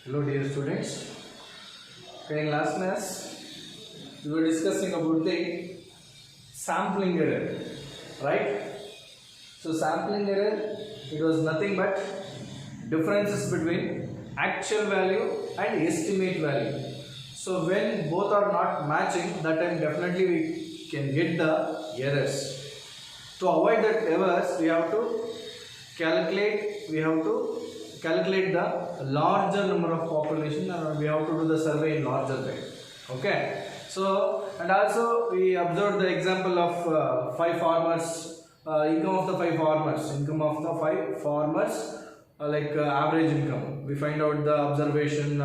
Hello dear students. Okay, in last class we were discussing about the sampling error, right? So sampling error, it was nothing but differences between actual value and estimate value. So when both are not matching, that time definitely we can get the errors. To avoid that errors, we have to calculate the larger number of population, and we have to do the survey in larger way. Okay, so and also we observed the example of five farmers, income of the five farmers, average income. We find out the observation,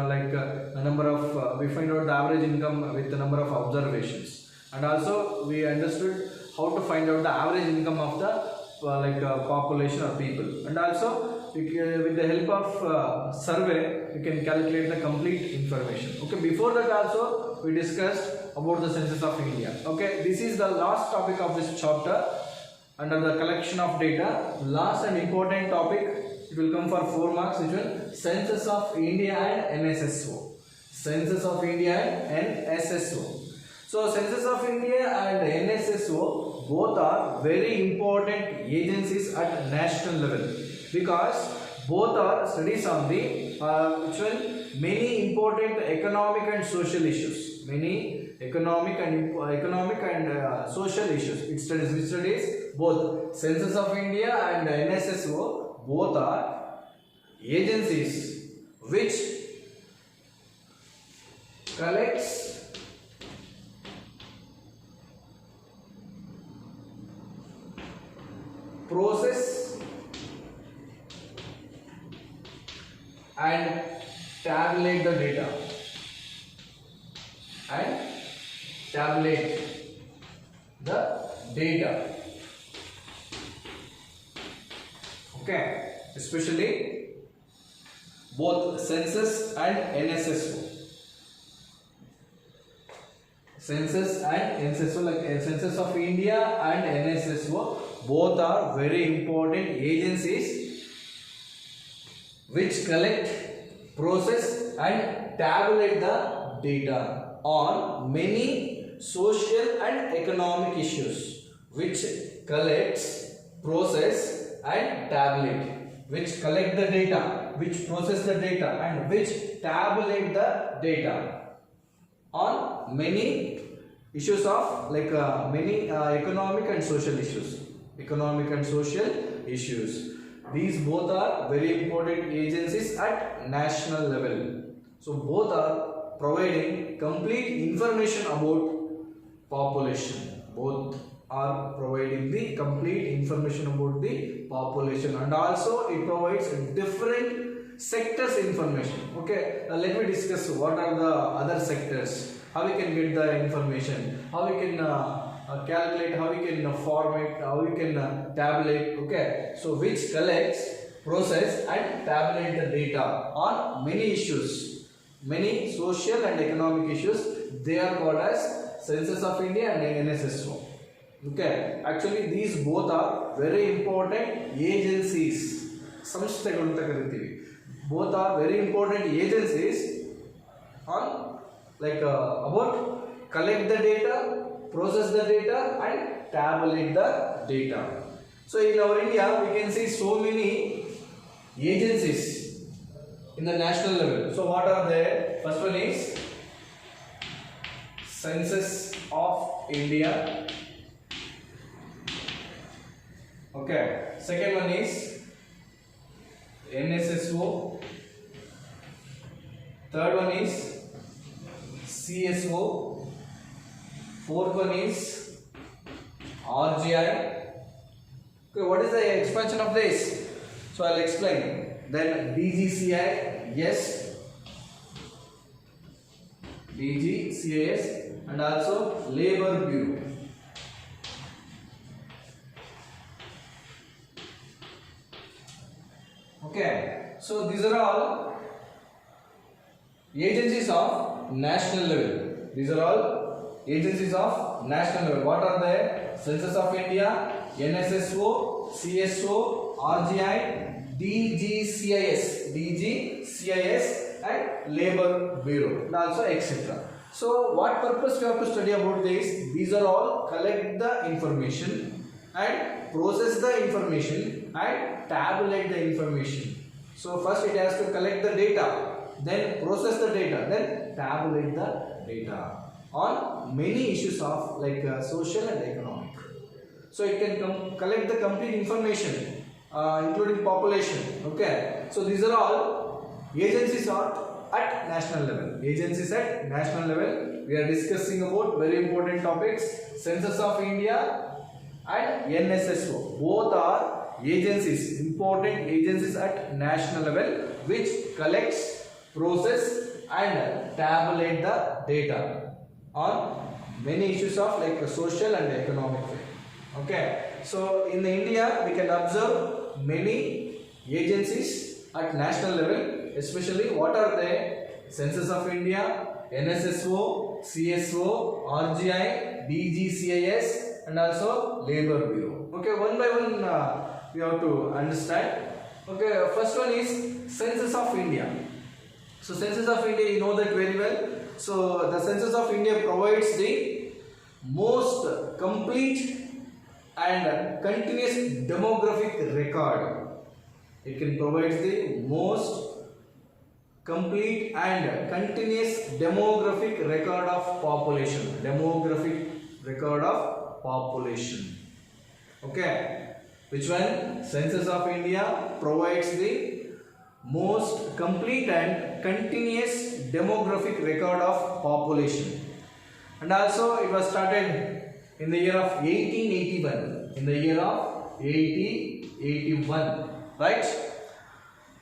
we find out the average income with the number of observations, and also we understood how to find out the average income of the population or people, and also with the help of survey we can calculate the complete information. Okay, before that also we discussed about the census of India. Okay, this is the last topic of this chapter under the collection of data. Last and important topic, it will come for 4 marks, which will census of India and NSSO. Census of India and NSSO. So census of India and NSSO both are very important agencies at national level, because both are studies on the many important economic and social issues. Many economic and social issues. It studies both. Census of India and NSSO both are agencies which collects process and tabulate the data Okay, especially both census and NSSO. Census and NSSO, like census of India and NSSO, both are very important agencies which collect, process and tabulate the data on many social and economic issues. Which collects, process and tabulate. Which collect the data, which process the data and which tabulate the data on many issues of many economic and social issues. These both are very important agencies at national level. So both are providing complete information about population. Both are providing the complete information about the population, and also it provides different sectors information. Okay, let me discuss what are the other sectors, how we can get the information, how we can calculate, how we can format, how we can tabulate. Okay, so which collects, process and tabulate the data on many issues, many social and economic issues. They are called as Census of India and NSSO. Okay, actually these both are very important agencies. Both are very important agencies on about collect the data, process the data and tabulate the data. So in our India we can see so many agencies in the national level. So what are they? First one is Census of India. Okay, second one is NSSO. Third one is CSO. Fourth one is RGI. Okay, what is the expansion of this? So I'll explain. Then DGCI, yes, DGCIS, and also Labor Bureau. Okay, so these are all agencies of national level. These are all agencies of national level. What are they? Census of India, NSSO, CSO, RGI, DGCIS and Labor Bureau, and also etc. So what purpose we have to study about this? These are all collect the information and process the information and tabulate the information. So first it has to collect the data, then process the data, then tabulate the data on many issues of like social and economic. So it can collect the complete information including population. Okay, so these are all agencies are at national level. Agencies at national level. We are discussing about very important topics: Census of India and NSSO. Both are agencies, important agencies at national level, which collects, process and tabulate the data on many issues of like social and economic way. Okay, so in India we can observe many agencies at national level, especially what are they? Census of India, NSSO, CSO, RGI, DGCIS and also Labor Bureau. Okay, one by one we have to understand. Okay, first one is Census of India. So Census of India, you know that very well. So the Census of India provides the most complete and continuous demographic record. It can provide the most complete and continuous demographic record of population. Demographic record of population. Okay, which one? Census of India provides the most complete and continuous demographic record of population. And also it was started in the year of 1881. In the year of 1881, right?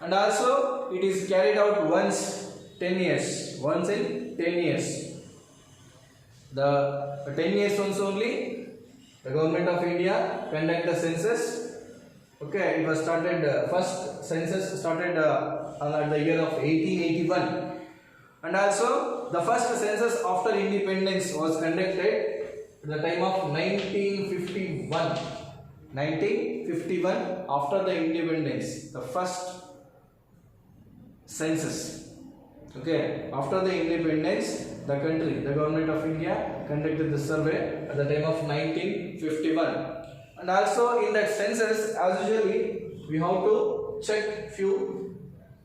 And also it is carried out once 10 years. Once in 10 years. The 10 years once only the government of India conduct the census. Okay, it was started, first census started at the year of 1881. And also the first census after independence was conducted at the time of 1951. 1951, after the independence, the first census. Okay, after the independence, the country, the government of India conducted the survey at the time of 1951. And also in that census, as usually, we have to check few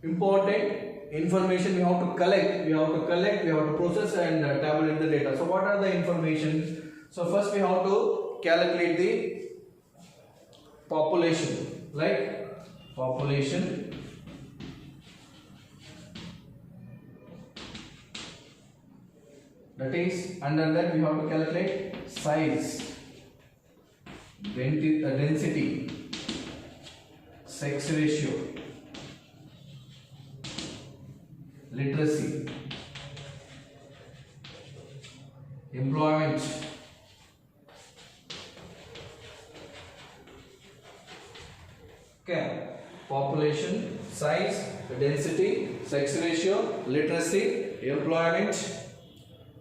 important information. We have to collect, we have to process and tabulate the data. So what are the information? So first we have to calculate the population, like population. That is, under that we have to calculate size, density, sex ratio, literacy, employment, okay, population, size, density, sex ratio, literacy, employment,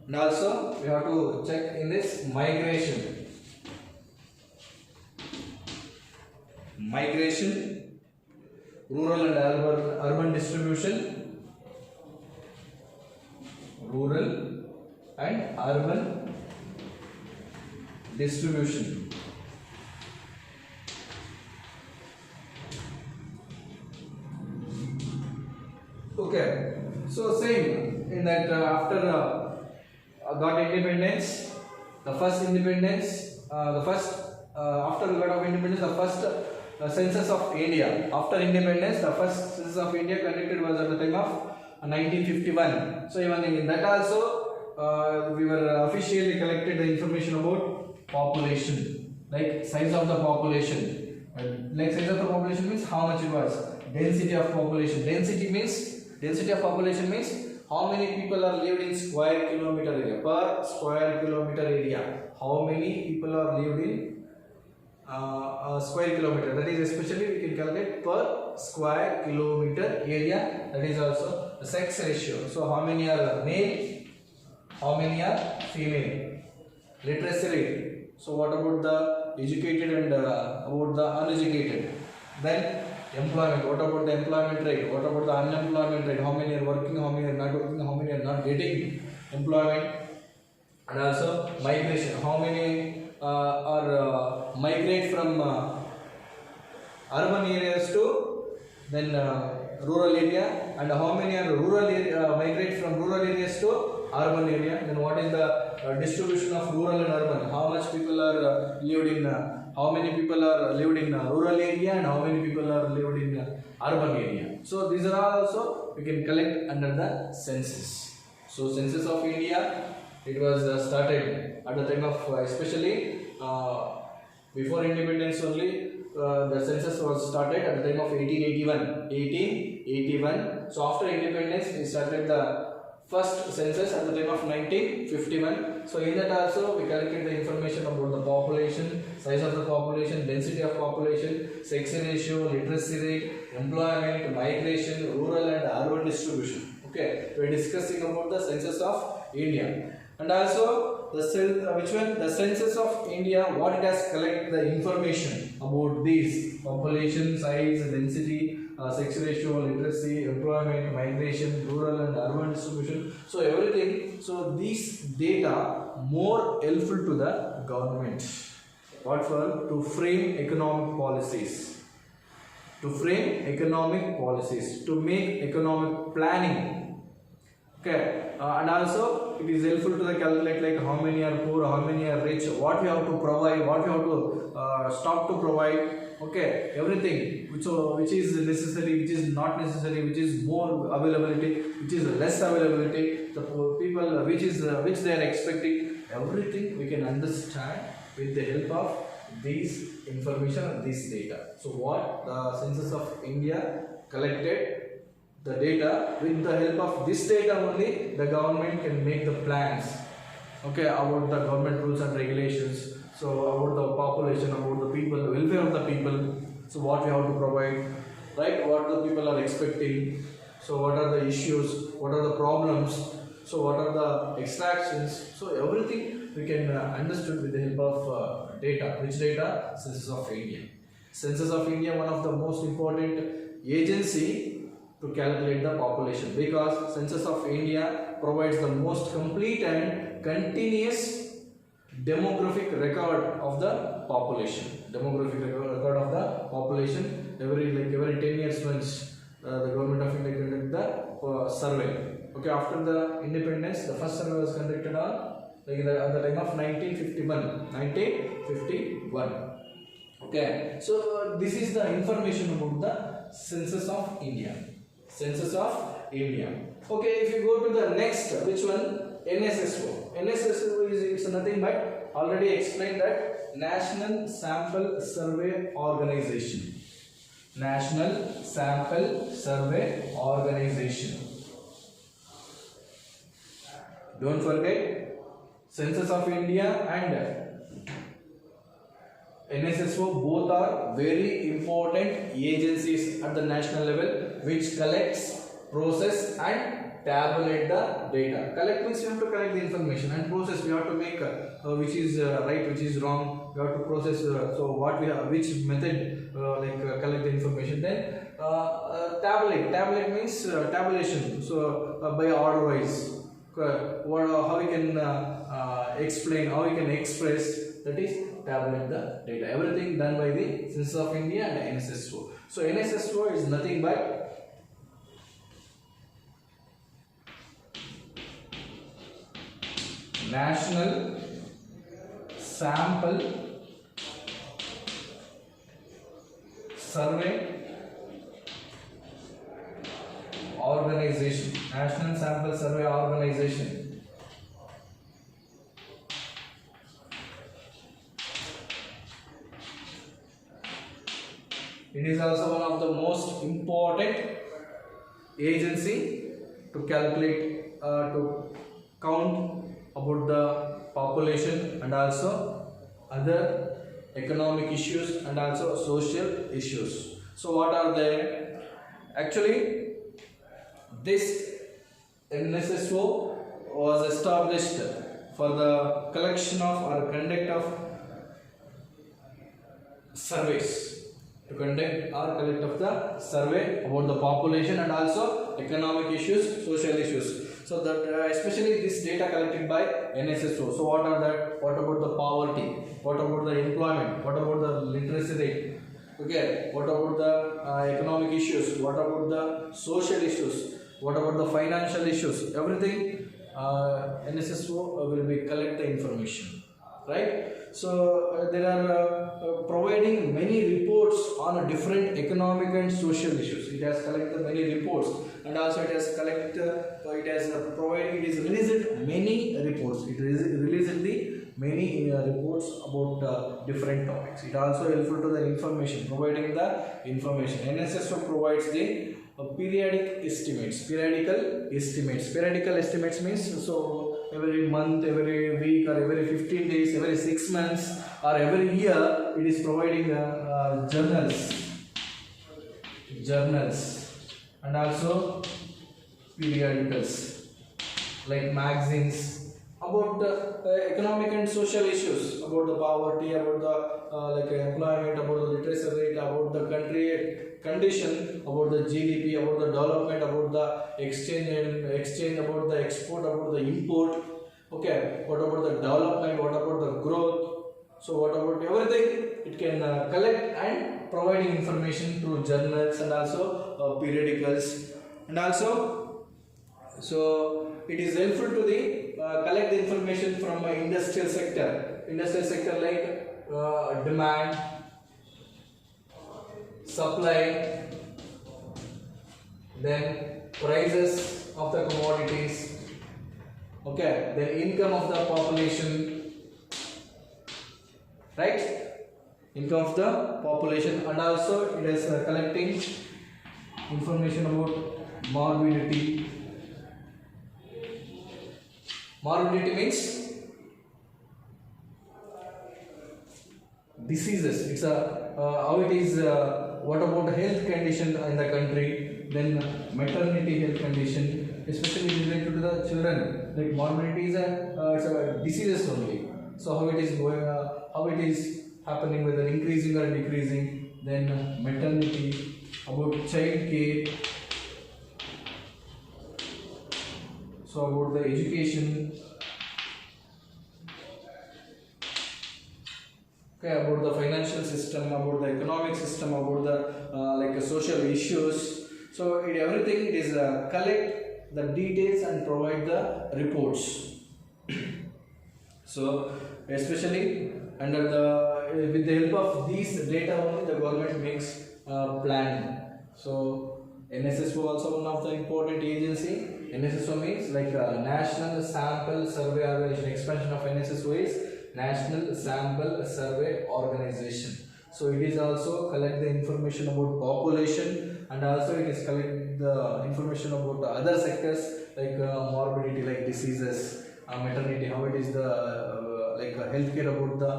and also we have to check in this migration. Migration, rural and urban distribution, rural and urban distribution. Okay, so same in that after got independence, the first independence, after we got of independence, the first census of India. After independence, the first census of India conducted was at the time of 1951. So even in that also, we were officially collected the information about population, like size of the population. Like size of the population means how much it was. Density of population. Density of population means how many people are lived in square kilometer area, per square kilometer area. How many people are lived in a square kilometer? That is, especially we can calculate per square kilometer area. That is also the sex ratio. So how many are male? How many are female? Literacy rate. So what about the educated and about the uneducated? Then Employment. What about the employment rate? What about the unemployment rate? How many are working? How many are not working? How many are not getting employment? And also migration. How many are migrate from urban areas to then rural area, and how many are rural area, migrate from rural areas to urban area? Then what is the distribution of rural and urban? How much people are lived in? How many people are lived in rural area and how many people are lived in urban area? So these are all also we can collect under the census. So census of India, it was started at the time of especially before independence only. The census was started at the time of 1881. 1881. So after independence, we started the first census at the time of 1951. So in that also we collected the information about the population, size of the population, density of population, sex ratio, literacy rate, employment, migration, rural and urban distribution. Okay, we are discussing about the census of India. And also the census of India, what it has collect the information about these population, size, density, sex ratio, literacy, employment, migration, rural and urban distribution. So everything. So these data more helpful to the government. What for? To frame economic policies. To frame economic policies. To make economic planning. Okay, and also it is helpful to the calculate like how many are poor, how many are rich, what we have to provide, what we have to stop to provide. Okay, everything which is necessary, which is not necessary, which is more availability, which is less availability, the people which they are expecting. Everything we can understand with the help of these information and this data. So what the census of India collected the data, with the help of this data only the government can make the plans, okay, about the government rules and regulations. So about the population, about the people, the welfare of the people. So what we have to provide, right? What the people are expecting. So what are the issues? What are the problems? So what are the extractions? So everything we can understood with the help of data. Which data? Census of India. Census of India, one of the most important agency to calculate the population, because census of India provides the most complete and continuous demographic record of the population. Demographic record of the population. Every 10 years once the government of India conducted the survey. Okay, after the independence, the first survey was conducted on at the time of 1951. 1951. Okay, so this is the information about the census of India. Census of India. Okay, if you go to the next, which one? NSSO. NSSO is it's nothing but already explained that National Sample Survey Organization. National Sample Survey Organization. Don't forget, Census of India and NSSO both are very important agencies at the national level which collects, process and tabulate the data. Collect means you have to collect the information, and process we have to make which is right, which is wrong. We have to process. So what we have, which method collect the information. Then tabulate. Tabulate means tabulation. So by order wise. How we can explain, how we can express, that is tabulate the data. Everything done by the Census of India and NSSO. So NSSO is nothing but National Sample Survey Organization. National Sample Survey Organization. It is also one of the most important agency to calculate, to count about the population and also other economic issues and also social issues. So what are they? Actually, this NSSO was established for the collection of or conduct of surveys. to conduct or collect of the survey about the population and also economic issues, social issues. So that especially this data collected by NSSO. So what are that? What about the poverty? What about the employment? What about the literacy rate? Okay. What about the economic issues? What about the social issues? What about the financial issues? Everything NSSO will be collect the information, right? So there are providing many reports on different economic and social issues. It has collected many reports, and also it has provided, it is released many reports. It released the many reports about different topics. It also helpful to the information, providing the information. NSSO provides the periodical estimates means, so every month, every week, or every 15 days, every 6 months, or every year, it is providing journals and also periodicals like magazines about economic and social issues, about the poverty, about the employment, about the literacy rate, about the country condition, about the GDP, about the development, about the exchange, about the export, about the import. Okay, what about the development? What about the growth? So what about everything? It can collect and providing information through journals and also periodicals, and also so it is helpful to the collect the information from industrial sector like demand, supply, then prices of the commodities, okay, then income of the population, right, income of the population, and also it is collecting information about morbidity. Morbidity means diseases. It's how it is. What about health condition in the country? Then maternity health condition, especially related to the children. Like morbidity is it's a diseases only. So how it is going? How it is happening, whether increasing or decreasing. Then maternity, about child care. So about the education. Okay, about the financial system, about the economic system, about the social issues. So everything it is collect the details and provide the reports. So especially under the with the help of these data only the government makes planning. So NSSO also one of the important agency. NSSO means like National Sample Survey Organization. Expansion of NSSO is National Sample Survey Organization. So it is also collect the information about population, and also it is collect the information about the other sectors like morbidity, like diseases, maternity, how it is the healthcare about the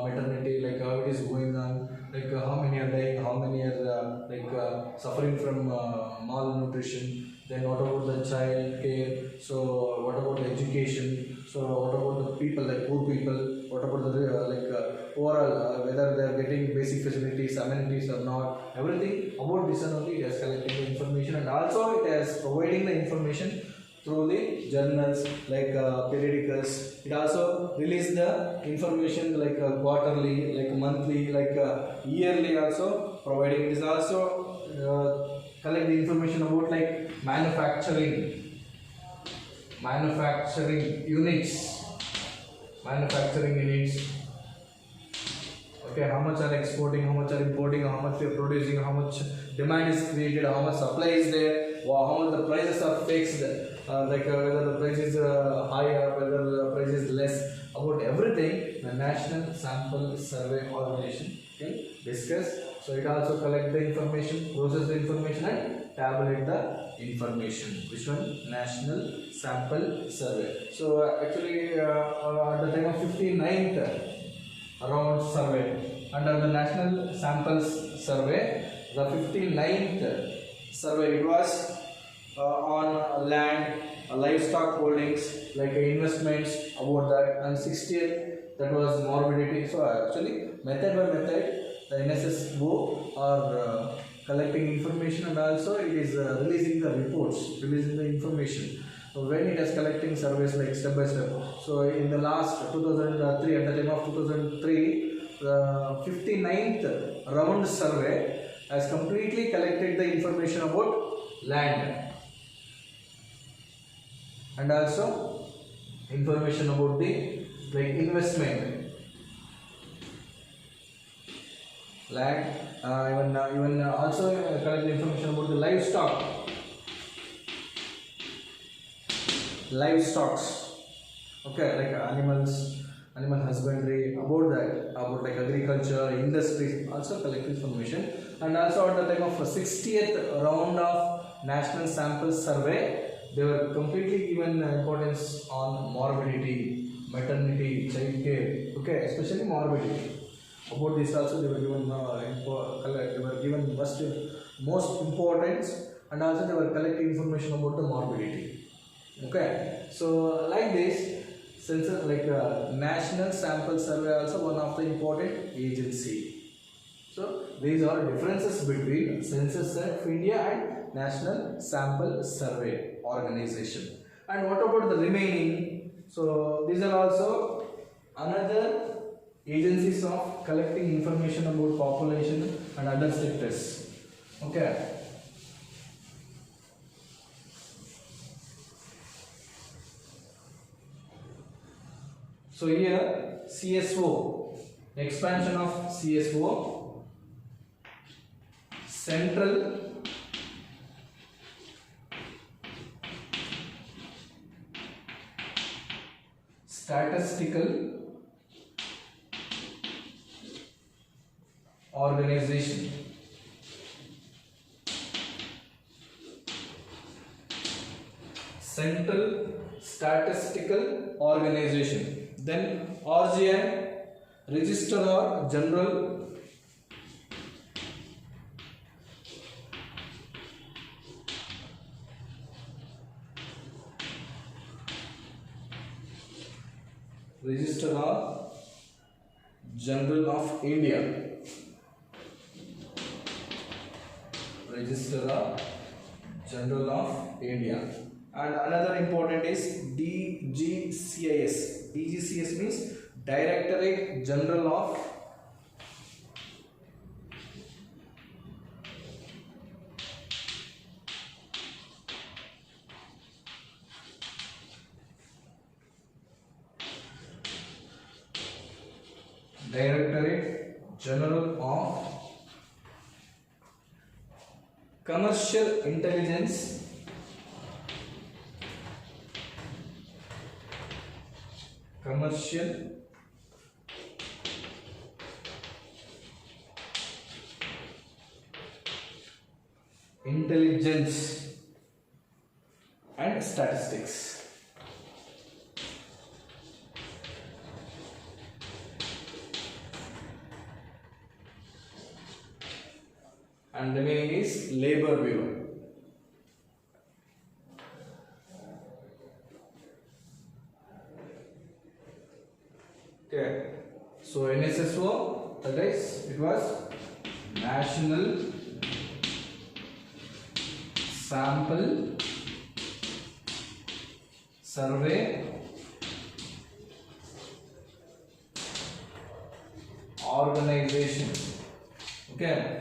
maternity, like how it is going on, like how many are dying, how many are suffering from malnutrition. Then what about the child care? So what about the education? So what about the people, like poor people? What about the overall whether they are getting basic facilities, amenities or not? Everything about this and only it has collecting the information, and also it has providing the information through the journals like periodicals. It also release the information like quarterly, like monthly, like yearly also providing. It is also collect the information about like manufacturing units. Okay, how much are exporting, how much are importing, how much we are producing, how much demand is created, how much supply is there, how much the prices are fixed, whether the price is higher, whether the price is less. About everything the National Sample Survey Organization can discuss. So it also collect the information, process the information, and tabulate the information. Which one? National Sample Survey. So actually at the time of 59th around survey, under the National Samples Survey, the 59th survey, it was on land, livestock holdings, like investments about that, and 60th that was morbidity. So actually method by method the NSSO are collecting information, and also it is releasing the reports, releasing the information. So when it is collecting surveys like step by step. So in the last 2003, at the time of 2003, the 59th round survey has completely collected the information about land, and also information about the investment, land, even also collect the information about the livestocks, okay, like animal husbandry, about that, about agriculture, industry, also collect information. And also at the time of 60th round of national sample survey, they were completely given importance on morbidity, maternity, child care, okay, especially morbidity. About this also they were given most importance, and also they were collecting information about the morbidity. Okay, so like this, census national sample survey also one of the important agency. So these are differences between Census of India and National Sample Survey Organization. And what about the remaining? So these are also another agencies of collecting information about population and other sectors. Okay. So here CSO, expansion of CSO, Central Statistical Organization. Central Statistical Organization. Then RGN, Registrar General Registrar General of India. Registrar General of India. And another important is DGCIS. DGCIS means Directorate General of Commercial Intelligence, Commercial Intelligence and Statistics. And remaining is Labor Bureau. Okay, so NSSO, that is, it was National Sample Survey Organization. Okay.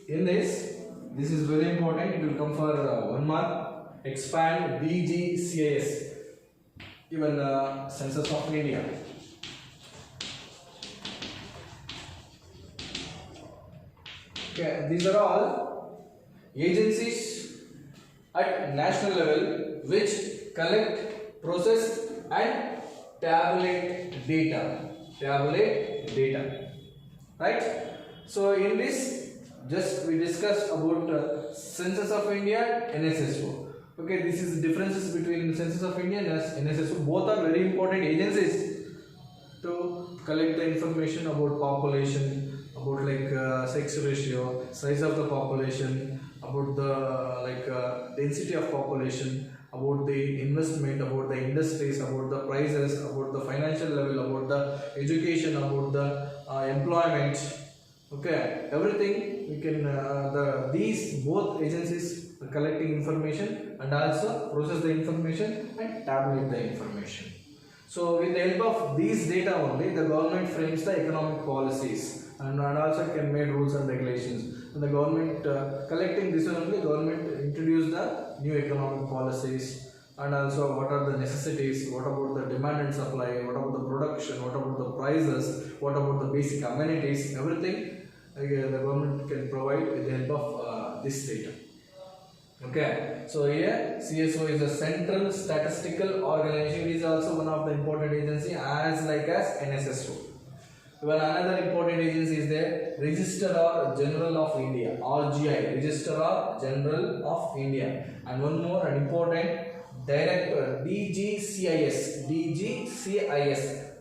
In this is very important. It will come for 1 mark. Expand DGCIS, even Census of India. Okay, these are all agencies at national level which collect, process and tabulate data. Right? So in this, just we discussed about Census of India and NSSO. Okay, this is the differences between Census of India and NSSO. Both are very important agencies to collect the information about population, about sex ratio, size of the population, about the density of population, about the investment, about the industries, about the prices, about the financial level, about the education, about the employment, Okay, everything we can these both agencies are collecting information and also process the information and tabulate the information. So with the help of these data only, the government frames the economic policies and also can make rules and regulations. And the government collecting this one only, government introduce the new economic policies and also what are the necessities, what about the demand and supply, what about the production, what about the prices, what about the basic amenities, everything the government can provide with the help of this data. Okay, so here CSO is a central statistical organization. It is also one of the important agency as like as NSSO. Even another important agency is there, Registrar General of India, RGI, Registrar General of India, and one more an important director, DGCIS,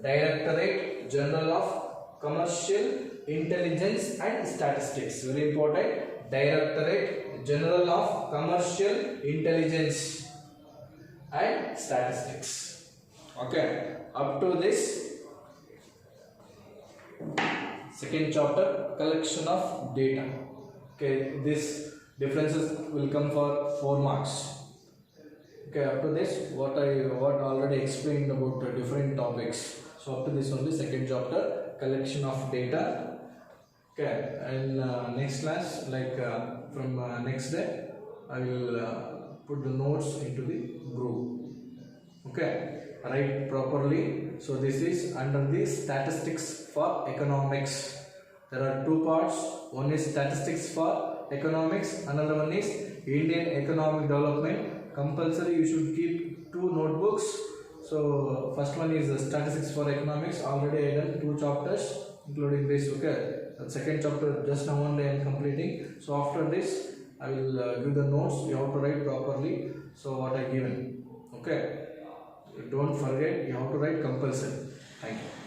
Directorate General of Commercial Intelligence and Statistics. Very important, Directorate General of Commercial Intelligence and Statistics. Okay, up to this second chapter, collection of data. Okay, this differences will come for 4 marks. Okay, up to this what already explained about different topics. So up to this only second chapter, collection of data. Okay, and next class, like from next day, I will put the notes into the group. Okay, write properly. So this is under the statistics for economics. There are 2 parts. One is statistics for economics. Another one is Indian economic development. Compulsory you should keep 2 notebooks. So first one is statistics for economics. Already I done 2 chapters including this. Okay. The second chapter just now only I am completing. So after this I will give the notes. You have to write properly. So what I given. Okay. Don't forget, you have to write compulsory. Thank you.